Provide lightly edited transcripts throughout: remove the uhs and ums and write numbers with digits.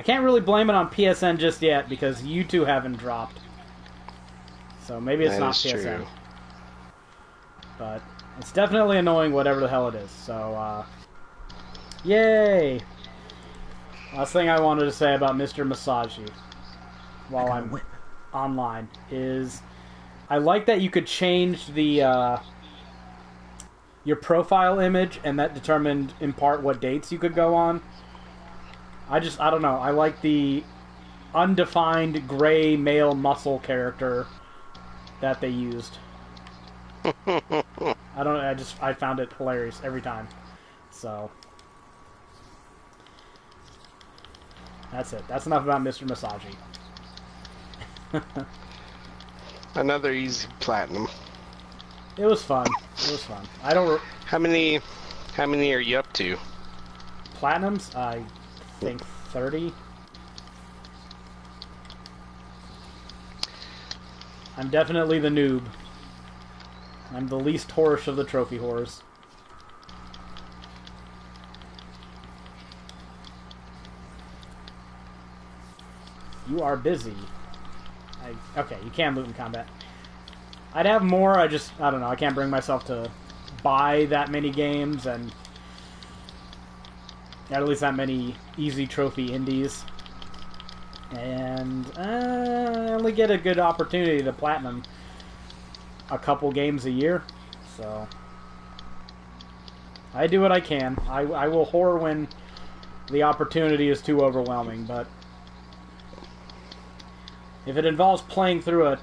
I can't really blame it on PSN just yet because you two haven't dropped. So maybe it's not PSN. True. But it's definitely annoying whatever the hell it is. So, yay! Last thing I wanted to say about Mr. Masaji while I'm online is I like that you could change the your profile image and that determined in part what dates you could go on. I don't know. I like the undefined gray male muscle character that they used. I found it hilarious every time. So that's it. That's enough about Mr. Masaji. Another easy platinum. It was fun. It was fun. I don't. How many are you up to? Platinums? I think 30. I'm definitely the noob. I'm the least whorish of the trophy whores. You are busy. Okay, you can loot in combat. I'd have more, I don't know, I can't bring myself to buy that many games and at least that many easy trophy indies. And I only get a good opportunity to platinum a couple games a year, so I do what I can. I will whore when the opportunity is too overwhelming, but if it involves playing through a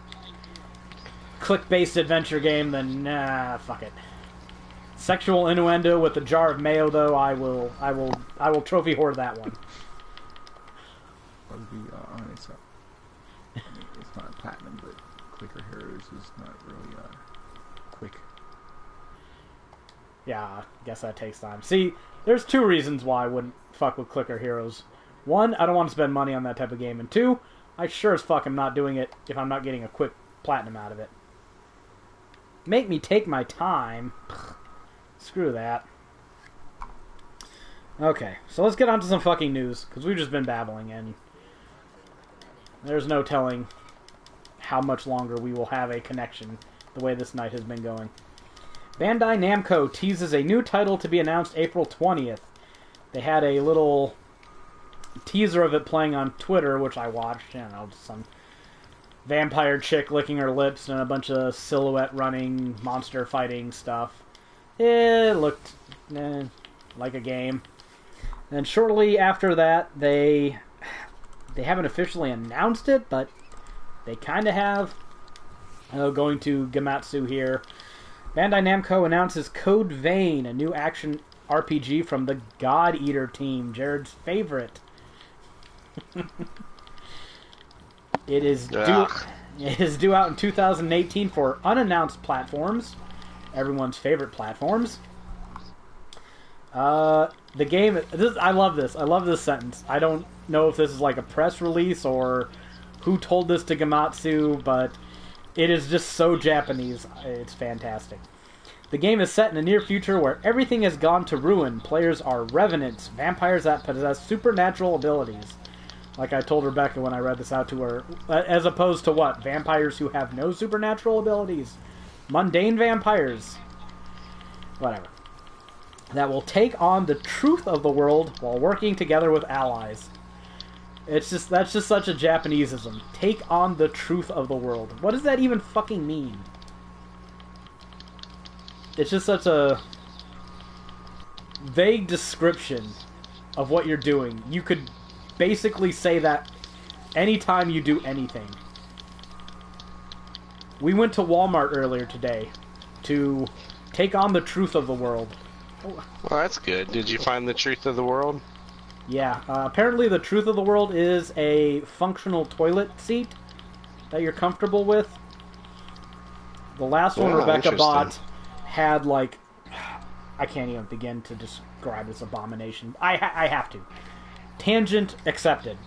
click-based adventure game, then nah, fuck it. Sexual innuendo with a jar of mayo, though, I will trophy whore that one. I'll be honest. I mean, it's not platinum, but Clicker Heroes is not really quick. Yeah, I guess that takes time. See, there's two reasons why I wouldn't fuck with Clicker Heroes. One, I don't want to spend money on that type of game, and two, I sure as fuck am not doing it if I'm not getting a quick platinum out of it. Make me take my time. Screw that. Okay, so let's get on to some fucking news, because we've just been babbling, and there's no telling how much longer we will have a connection the way this night has been going. Bandai Namco teases a new title to be announced April 20th. They had a little teaser of it playing on Twitter, which I watched. You know, some vampire chick licking her lips and a bunch of silhouette running, monster fighting stuff. It looked like a game. And shortly after that, they haven't officially announced it, but they kind of have. Going to Gematsu here. Bandai Namco announces Code Vein, a new action RPG from the God Eater team, Jared's favorite. It is due out in 2018 for unannounced platforms, everyone's favorite platforms. The game, I love this. I love this sentence. I don't know if this is like a press release or who told this to Gematsu, but it is just so Japanese. It's fantastic. The game is set in the near future where everything has gone to ruin. Players are revenants, vampires that possess supernatural abilities. Like I told Rebecca when I read this out to her. As opposed to what? Vampires who have no supernatural abilities. Mundane vampires. Whatever. That will take on the truth of the world while working together with allies. That's just such a Japaneseism. Take on the truth of the world. What does that even fucking mean? It's just such a vague description of what you're doing. You could basically say that anytime you do anything. We went to Walmart earlier today to take on the truth of the world. Well, that's good. Did you find the truth of the world? Yeah. Apparently the truth of the world is a functional toilet seat that you're comfortable with. The last one Rebecca bought had, like... I can't even begin to describe this abomination. I have to. Tangent accepted.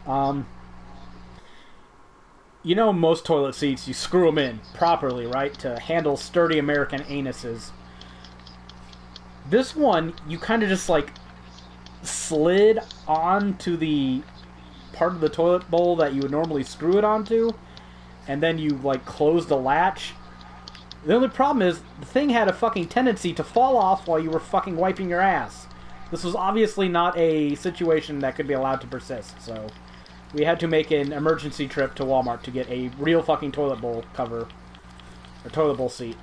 You know most toilet seats, you screw them in properly, right? To handle sturdy American anuses. This one, you kind of just, like, slid onto the part of the toilet bowl that you would normally screw it onto, and then you, like, close the latch. The only problem is, the thing had a fucking tendency to fall off while you were fucking wiping your ass. This was obviously not a situation that could be allowed to persist, so we had to make an emergency trip to Walmart to get a real fucking toilet bowl cover, or toilet bowl seat.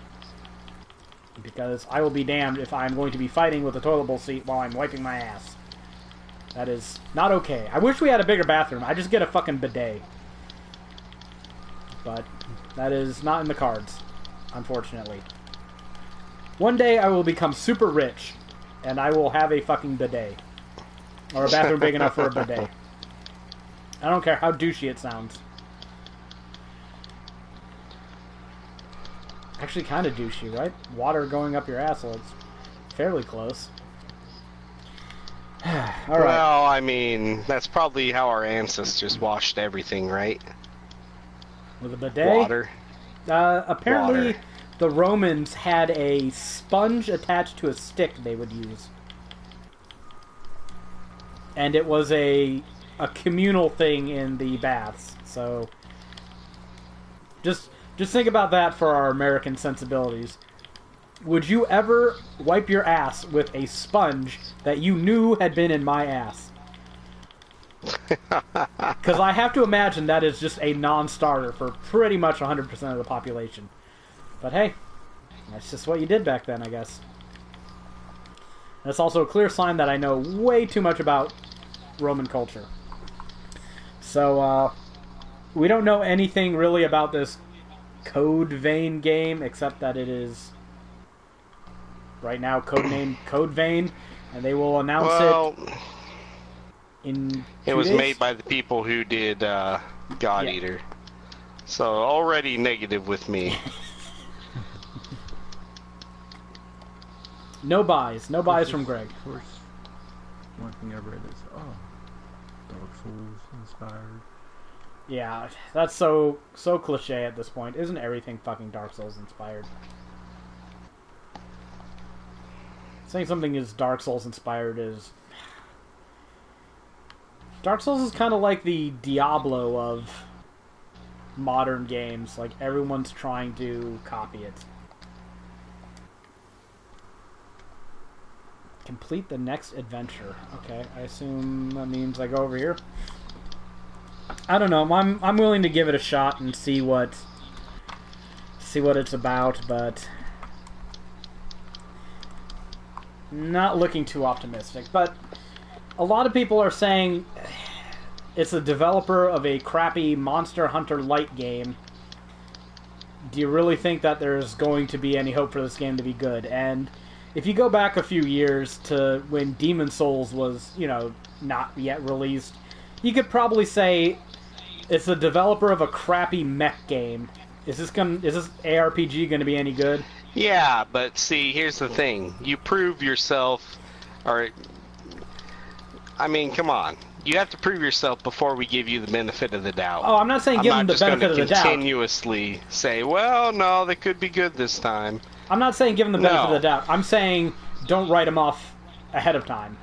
Because I will be damned if I'm going to be fighting with a toilet bowl seat while I'm wiping my ass. That is not okay. I wish we had a bigger bathroom. I just get a fucking bidet. But that is not in the cards, unfortunately. One day I will become super rich, and I will have a fucking bidet. Or a bathroom big enough for a bidet. I don't care how douchey it sounds. Actually kind of douchey, right? Water going up your asshole. It's fairly close. Alright. Well, I mean, that's probably how our ancestors washed everything, right? With a bidet? Water. Apparently, Water. the Romans had a sponge attached to a stick they would use. And it was a communal thing in the baths. So, just think about that for our American sensibilities. Would you ever wipe your ass with a sponge that you knew had been in my ass? Because I have to imagine that is just a non-starter for pretty much 100% of the population. But hey, that's just what you did back then, I guess. And it's also a clear sign that I know way too much about Roman culture. So, we don't know anything really about this Code Vein game, except that it is right now codenamed Code Vein, and they will announce it in 2 It was days? made by the people who did God Eater. So already negative with me. No buys. No buys from Greg. Of course, one thing I read is, Dark Souls inspired. Yeah, that's so cliche at this point. Isn't everything fucking Dark Souls inspired? Saying something is Dark Souls inspired is... Dark Souls is kind of like the Diablo of modern games. Like, everyone's trying to copy it. Complete the next adventure. Okay, I assume that means I go over here. I don't know. I'm willing to give it a shot and see what it's about, but not looking too optimistic. But a lot of people are saying it's a developer of a crappy Monster Hunter Lite game. Do you really think that there's going to be any hope for this game to be good? And if you go back a few years to when Demon's Souls was, not yet released, you could probably say it's the developer of a crappy mech game. Is this ARPG going to be any good? Yeah, but see, here's the thing. You prove yourself, or... I mean, come on. You have to prove yourself before we give you the benefit of the doubt. Oh, I'm not saying give them the benefit of the doubt. I'm not just going to continuously say, well, no, they could be good this time. I'm not saying give them the benefit of the doubt. I'm saying don't write them off ahead of time.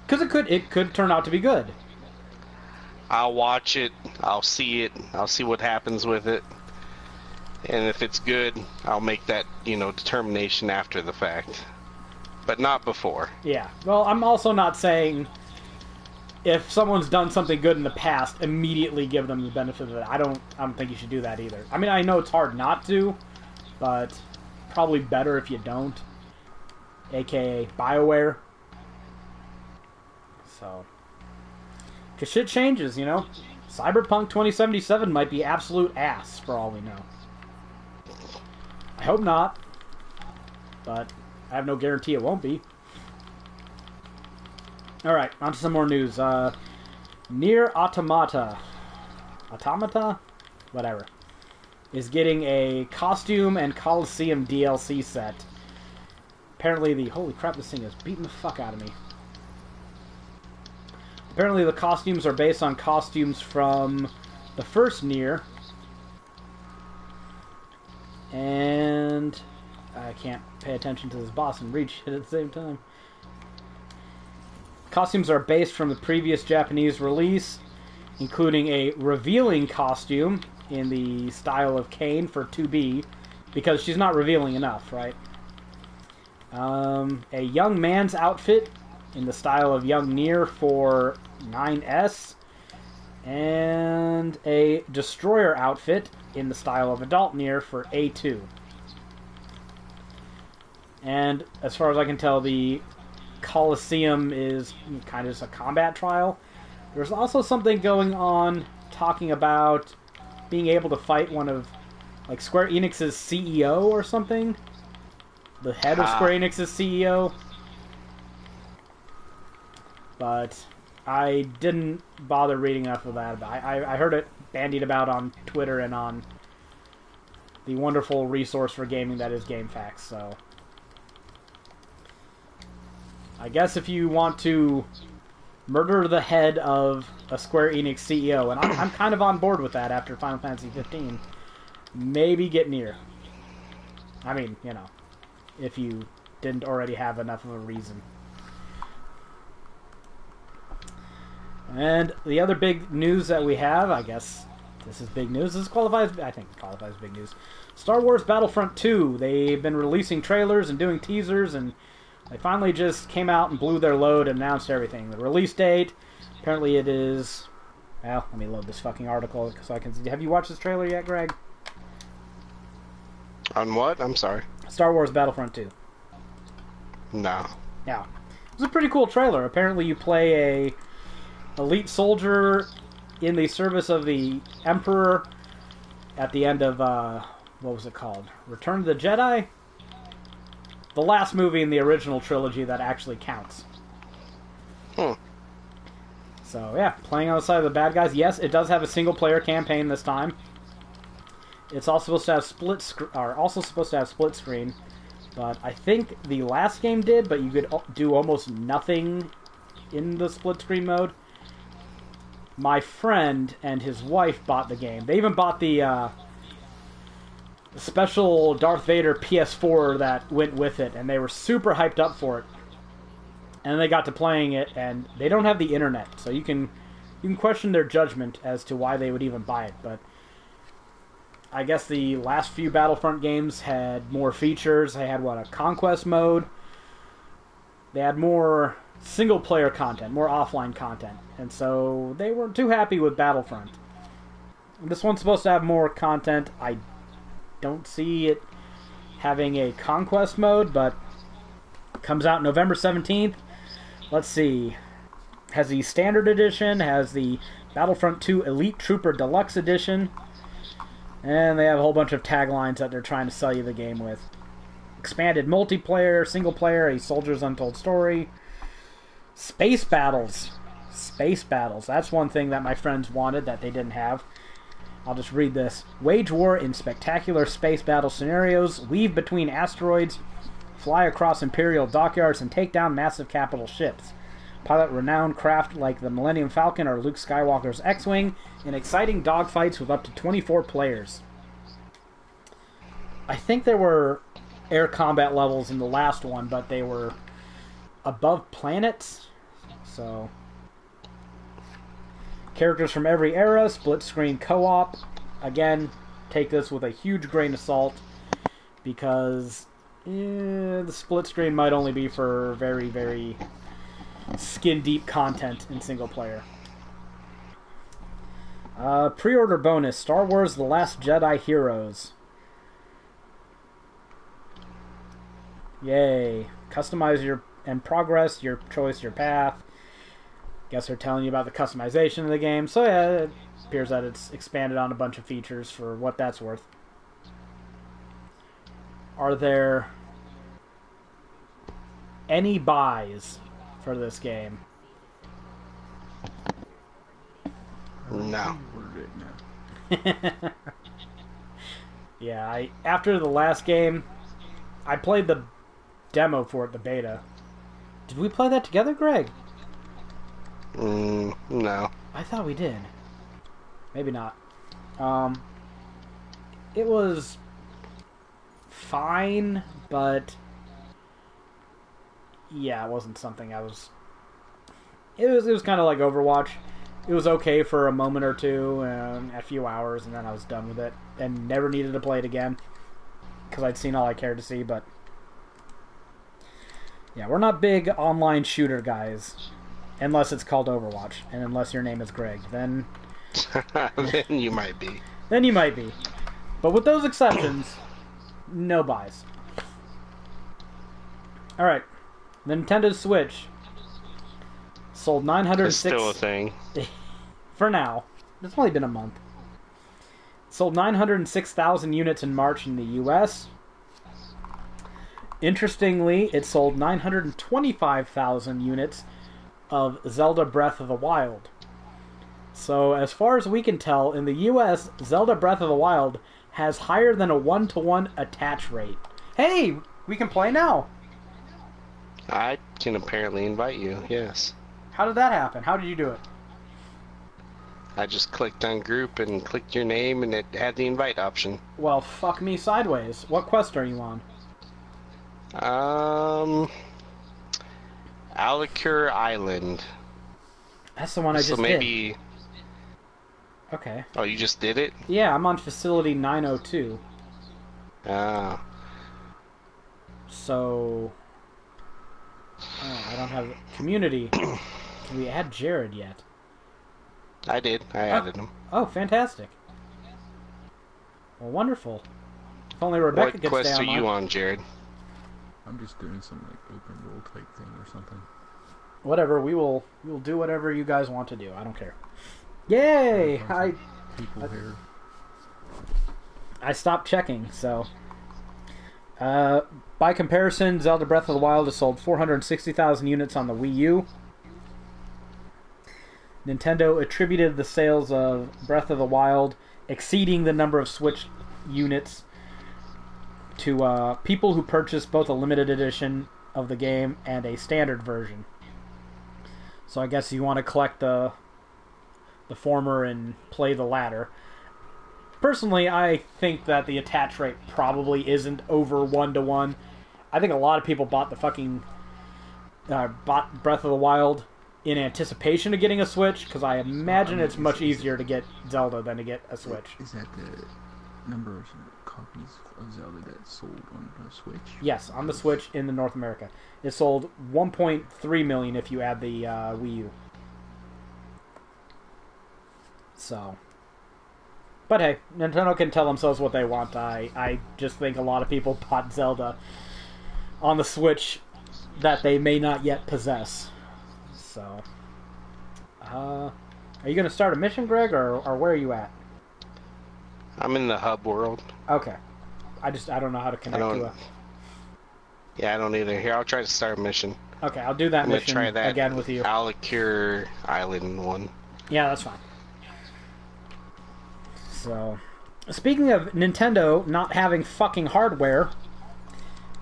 Because it could turn out to be good. I'll watch it. I'll see it. I'll see what happens with it. And if it's good, I'll make that, determination after the fact. But not before. Yeah. Well, I'm also not saying if someone's done something good in the past, immediately give them the benefit of it. I don't think you should do that either. I mean, I know it's hard not to, but probably better if you don't. AKA BioWare. So, because shit changes, Cyberpunk 2077 might be absolute ass, for all we know. I hope not, but I have no guarantee it won't be. Alright, on to some more news. Nier Automata. Automata? Whatever. Is getting a Costume and Coliseum DLC set. Apparently holy crap, this thing is beating the fuck out of me. Apparently the costumes are based on costumes from the first Nier. And I can't pay attention to this boss and read shit at the same time. Costumes are based from the previous Japanese release, including a revealing costume in the style of Kane for 2B, because she's not revealing enough, right? A young man's outfit in the style of young Nier for 9S, and a destroyer outfit in the style of adult Nier for A2. And as far as I can tell, the Coliseum is kind of just a combat trial. There's also something going on talking about being able to fight one of, like, Square Enix's CEO or something. The head of Square Enix's CEO. But I didn't bother reading enough of that. I heard it bandied about on Twitter and on the wonderful resource for gaming that is GameFAQs, so I guess if you want to murder the head of a Square Enix CEO, and I'm kind of on board with that after Final Fantasy 15, maybe get Nier. I mean, you know, if you didn't already have enough of a reason. And the other big news that we have, I guess this is big news. This qualifies, I think it qualifies big news. Star Wars Battlefront 2. They've been releasing trailers and doing teasers, and they finally just came out and blew their load and announced everything. The release date, apparently it is... Well, let me load this fucking article so I can see. Have you watched this trailer yet, Greg? On what? I'm sorry. Star Wars Battlefront 2. No. Yeah. It was a pretty cool trailer. Apparently you play a elite soldier in the service of the Emperor at the end of, what was it called? Return of the Jedi? The last movie in the original trilogy that actually counts. So, yeah, playing on the side of the bad guys. Yes, it does have a single-player campaign this time. It's also supposed to have split screen, but I think the last game did, but you could do almost nothing in the split screen mode. My friend and his wife bought the game. They even bought the special Darth Vader PS4 that went with it, and they were super hyped up for it. And they got to playing it, and they don't have the internet, so you can question their judgment as to why they would even buy it. But I guess the last few Battlefront games had more features. They had, a conquest mode. They had more single-player content, more offline content. And so they weren't too happy with Battlefront. This one's supposed to have more content. I don't see it having a conquest mode, but it comes out November 17th. Let's see. Has the Standard Edition, has the Battlefront 2 Elite Trooper Deluxe Edition, and they have a whole bunch of taglines that they're trying to sell you the game with. Expanded multiplayer, single player, a Soldier's Untold Story, space battles. Space battles. That's one thing that my friends wanted that they didn't have. I'll just read this. Wage war in spectacular space battle scenarios, weave between asteroids, fly across Imperial dockyards, and take down massive capital ships. Pilot renowned craft like the Millennium Falcon or Luke Skywalker's X-Wing in exciting dogfights with up to 24 players. I think there were air combat levels in the last one, but they were above planets, so... Characters from every era, split-screen co-op. Again, take this with a huge grain of salt, because the split-screen might only be for very, very skin-deep content in single-player. Pre-order bonus, Star Wars The Last Jedi Heroes. Yay. Customize and progress your choice, your path. Guess they're telling you about the customization of the game. So yeah, it appears that it's expanded on a bunch of features for what that's worth. Are there any buys for this game? No. Yeah, after the last game, I played the demo for it, the beta. Did we play that together, Greg? No. I thought we did. Maybe not. It was fine, but yeah, it wasn't something I was... It was kind of like Overwatch. It was okay for a moment or two, and a few hours, and then I was done with it, and never needed to play it again because I'd seen all I cared to see. But yeah, we're not big online shooter guys, unless it's called Overwatch, and unless your name is Greg, then Then you might be. then you might be. But with those exceptions, no buys. All right, the Nintendo Switch sold It's 906. still a thing. For now. It's only been a month. Sold 906,000 units in March in the US. Interestingly, it sold 925,000 units of Zelda Breath of the Wild. So, as far as we can tell, in the US, Zelda Breath of the Wild has higher than a 1-to-1 attach rate. Hey, we can play now. I can apparently invite you, yes. How did that happen? How did you do it? I just clicked on group and clicked your name and it had the invite option. Well, fuck me sideways. What quest are you on? Alicur Island. That's the one I just So did. maybe... Okay. Oh, you just did it? Yeah, I'm on Facility 902. Ah. So... Oh, I don't have... Community. Can we add Jared yet? I did. I added him. Oh, fantastic. Well, wonderful. If only Rebecca What could quest stay are on. you on, Jared? I'm just doing some like open world type thing or something. Whatever, we will do whatever you guys want to do. I don't care. Yay! People here. I stopped checking, so... by comparison, Zelda Breath of the Wild has sold 460,000 units on the Wii U. Nintendo attributed the sales of Breath of the Wild exceeding the number of Switch units to people who purchased both a limited edition of the game and a standard version. So I guess you want to collect the former and play the latter. Personally, I think that the attach rate probably isn't over 1-to-1. I think a lot of people bought bought Breath of the Wild in anticipation of getting a Switch, because I imagine it's much easier to get Zelda than to get a Switch. Is that the number of copies of Zelda that sold on the Switch? Yes, on the Switch in North America. It sold 1.3 million if you add the Wii U. So... But hey, Nintendo can tell themselves what they want. I just think a lot of people bought Zelda on the Switch that they may not yet possess. So, are you going to start a mission, Greg, or where are you at? I'm in the hub world. Okay. I don't know how to connect to a... Yeah, I don't either. Here, I'll try to start a mission. Okay, I'll do that I'm gonna mission try that again with you. Alicur Island one. Yeah, that's fine. So, speaking of Nintendo not having fucking hardware,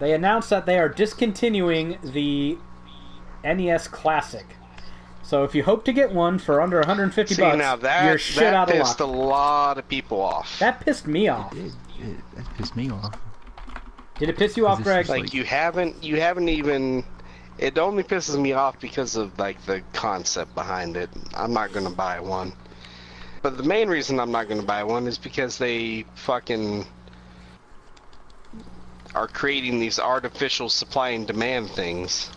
they announced that they are discontinuing the NES Classic. So if you hope to get one for under 150 See, bucks, now you're shit out of pissed luck. a lot of people off. That pissed me off. That pissed me off. Did it piss you off, This Greg? is Like you haven't even. It only pisses me off because of like the concept behind it. I'm not gonna buy one. But the main reason I'm not gonna buy one is because they fucking are creating these artificial supply and demand things.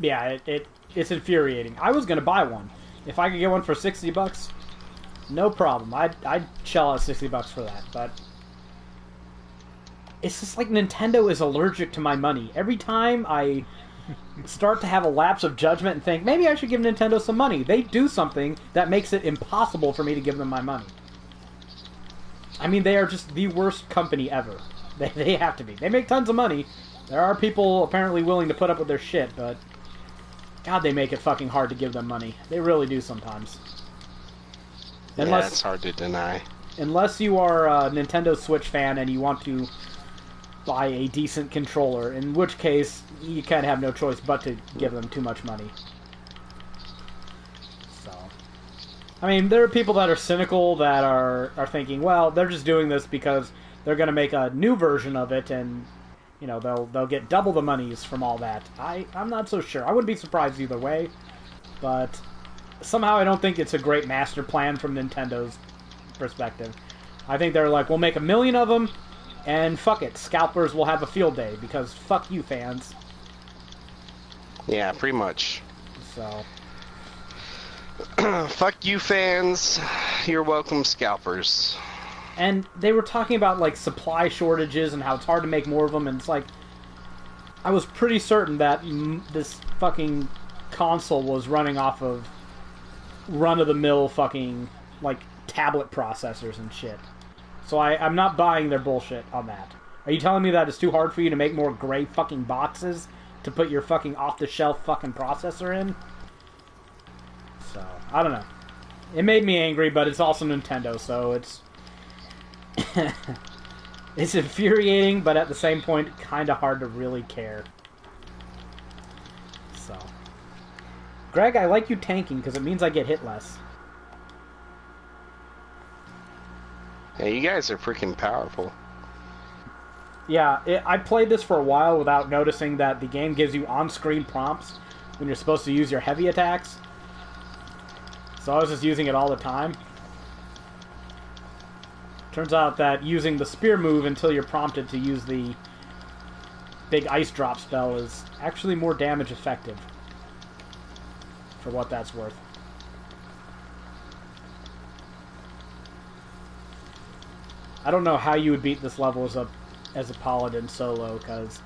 Yeah, it's infuriating. I was gonna buy one. If I could get one for 60 bucks, no problem. I'd shell out 60 bucks for that. But it's just like Nintendo is allergic to my money. Every time I start to have a lapse of judgment and think, maybe I should give Nintendo some money, they do something that makes it impossible for me to give them my money. I mean, they are just the worst company ever. They have to be. They make tons of money. There are people apparently willing to put up with their shit, but God, they make it fucking hard to give them money. They really do sometimes. Yeah, it's hard to deny. Unless you are a Nintendo Switch fan and you want to buy a decent controller, in which case you kind of have no choice but to give them too much money. So, I mean, there are people that are cynical that are thinking, well, they're just doing this because they're going to make a new version of it, and you know they'll get double the monies from all that. I'm not so sure. I wouldn't be surprised either way, but somehow I don't think it's a great master plan from Nintendo's perspective. I think they're like, we'll make 1 million of them, and fuck it, scalpers will have a field day, because fuck you, fans. Yeah, pretty much. So, Fuck you, fans. You're welcome, scalpers. and they were talking about, like, supply shortages and how it's hard to make more of them, and it's like, I was pretty certain that this fucking console was running off of run-of-the-mill fucking, like, tablet processors and shit. So I'm not buying their bullshit on that. Are you telling me that it's too hard for you to make more gray fucking boxes to put your fucking off-the-shelf fucking processor in? So, I don't know. It made me angry, but it's also Nintendo, so it's... it's infuriating, but at the same point, kind of hard to really care. So... Greg, I like you tanking, because it means I get hit less. Yeah, you guys are freaking powerful. Yeah, I played this for a while without noticing that the game gives you on-screen prompts when you're supposed to use your heavy attacks. So I was just using it all the time. Turns out that using the spear move until you're prompted to use the big ice drop spell is actually more damage effective. For what that's worth. I don't know how you would beat this level as a paladin solo, because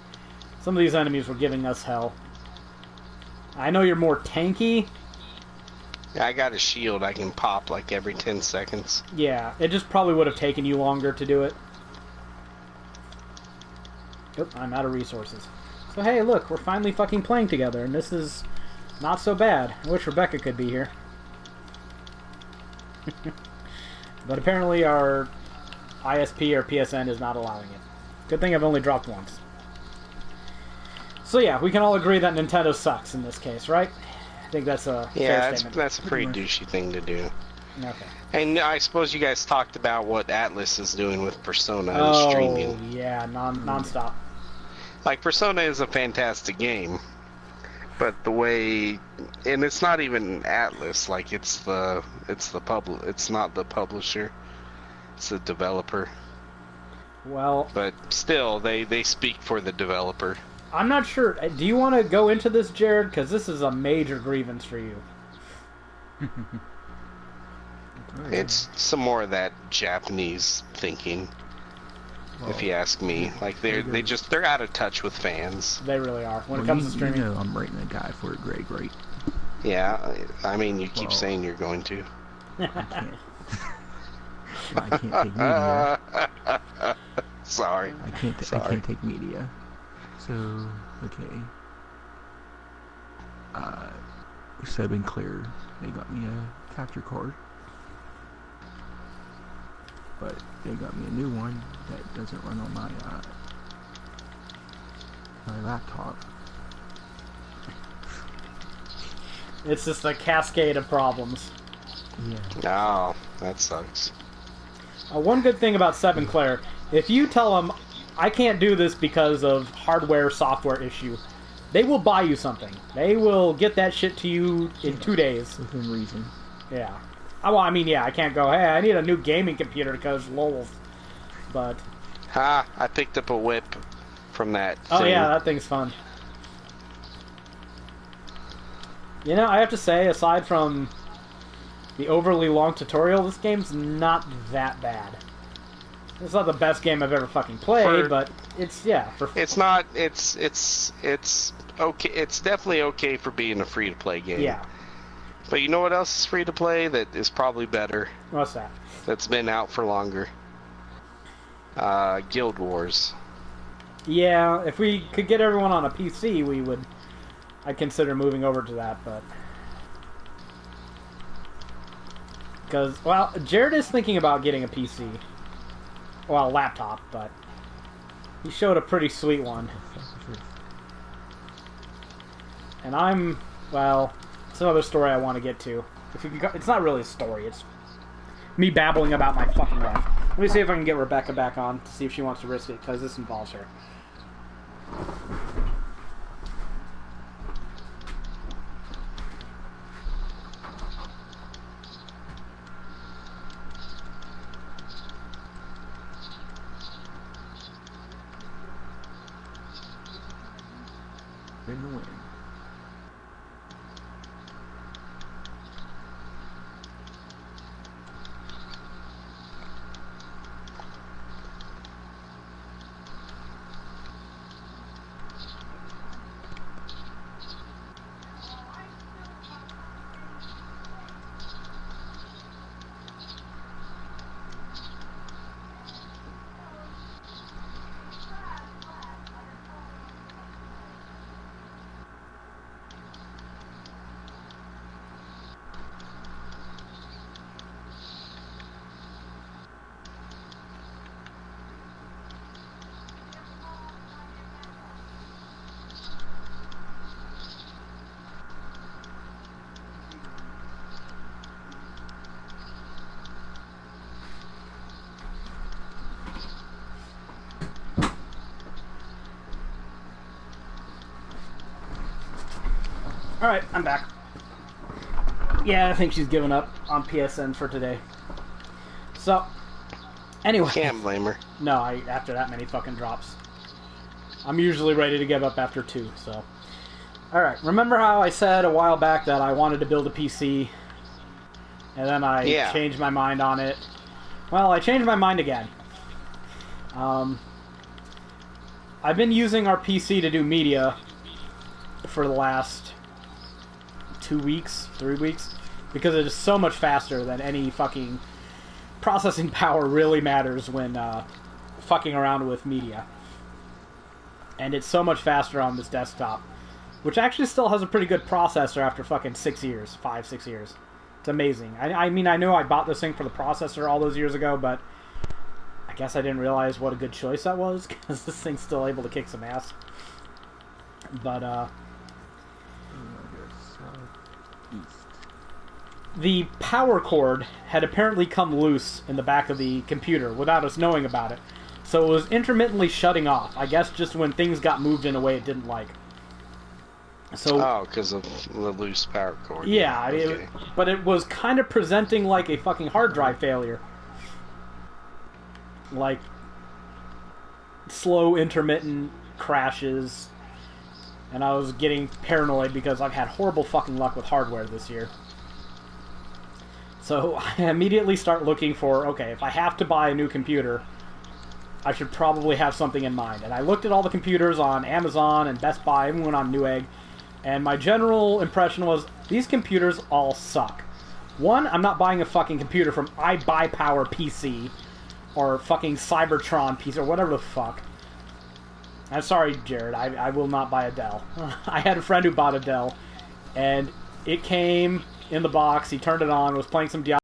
some of these enemies were giving us hell. I know you're more tanky. Yeah, I got a shield I can pop like every 10 seconds. Yeah, it just probably would have taken you longer to do it. Oop, I'm out of resources. So hey, look, we're finally fucking playing together, and this is not so bad. I wish Rebecca could be here. But apparently our ISP or PSN is not allowing it. Good thing I've only dropped once. So yeah, we can all agree that Nintendo sucks in this case, right? I think that's a fair statement. That's a pretty douchey thing to do. Okay. And I suppose you guys talked about what Atlas is doing with Persona and streaming. Oh, yeah, non-stop. Like, Persona is a fantastic game, but the way... And it's not even Atlas, like, it's not the publisher. It's the developer. Well... But still, they speak for the developer. I'm not sure. Do you want to go into this, Jared? Because this is a major grievance for you. It's some more of that Japanese thinking, if you ask me. Like they're out of touch with fans. They really are when it comes to streaming. You know I'm writing a guide for it, Greg, right? Yeah, I mean you keep saying you're going to. I can't. I can't take media. Sorry. I can't take media. So okay. Seb and Claire, they got me a capture card. But they got me a new one that doesn't run on my laptop. It's just a cascade of problems. Yeah. Oh, that sucks. One good thing about Seb and Claire, if you tell them, I can't do this because of hardware, software issue, they will buy you something. They will get that shit to you in 2 days. Within reason. Yeah. Well, I mean, yeah, I can't go, hey, I need a new gaming computer because lols. But... I picked up a whip from that Oh thing. yeah, that thing's fun. You know, I have to say, aside from the overly long tutorial, this game's not that bad. It's not the best game I've ever fucking played, but it's, yeah. It's not, it's okay, it's definitely okay for being a free-to-play game. Yeah. But you know what else is free-to-play that is probably better? What's that? That's been out for longer. Guild Wars. Yeah, if we could get everyone on a PC, I'd consider moving over to that, but... Because, well, Jared is thinking about getting a PC. Well, a laptop, but... He showed a pretty sweet one. And I'm... Well, it's another story I want to get to. If you could, it's not really a story, it's me babbling about my fucking life. Let me see if I can get Rebecca back on to see if she wants to risk it, because this involves her. in the wind. Alright, I'm back. Yeah, I think she's given up on PSN for today. So, anyway. Can't blame her. No, after that many fucking drops. I'm usually ready to give up after 2, so. Alright, remember how I said a while back that I wanted to build a PC? And then I changed my mind on it. Well, I changed my mind again. I've been using our PC to do media for the last 2 weeks, 3 weeks, because it is so much faster than any fucking processing power really matters when fucking around with media. And it's so much faster on this desktop, which actually still has a pretty good processor after fucking 6 years, 5, 6 years. It's amazing. I mean, I know I bought this thing for the processor all those years ago, but I guess I didn't realize what a good choice that was, because this thing's still able to kick some ass. But, the power cord had apparently come loose in the back of the computer without us knowing about it. So it was intermittently shutting off. I guess just when things got moved in a way it didn't like. So, because of the loose power cord. Yeah, okay. But it was kind of presenting like a fucking hard drive failure. Like, slow, intermittent crashes. And I was getting paranoid because I've had horrible fucking luck with hardware this year. So I immediately start looking for, okay, if I have to buy a new computer, I should probably have something in mind. And I looked at all the computers on Amazon and Best Buy, even went on Newegg, and my general impression was, these computers all suck. One, I'm not buying a fucking computer from iBuyPower PC, or fucking Cybertron PC, or whatever the fuck. I'm sorry, Jared, I will not buy a Dell. I had a friend who bought a Dell, and it came in the box, he turned it on, was playing some Diablo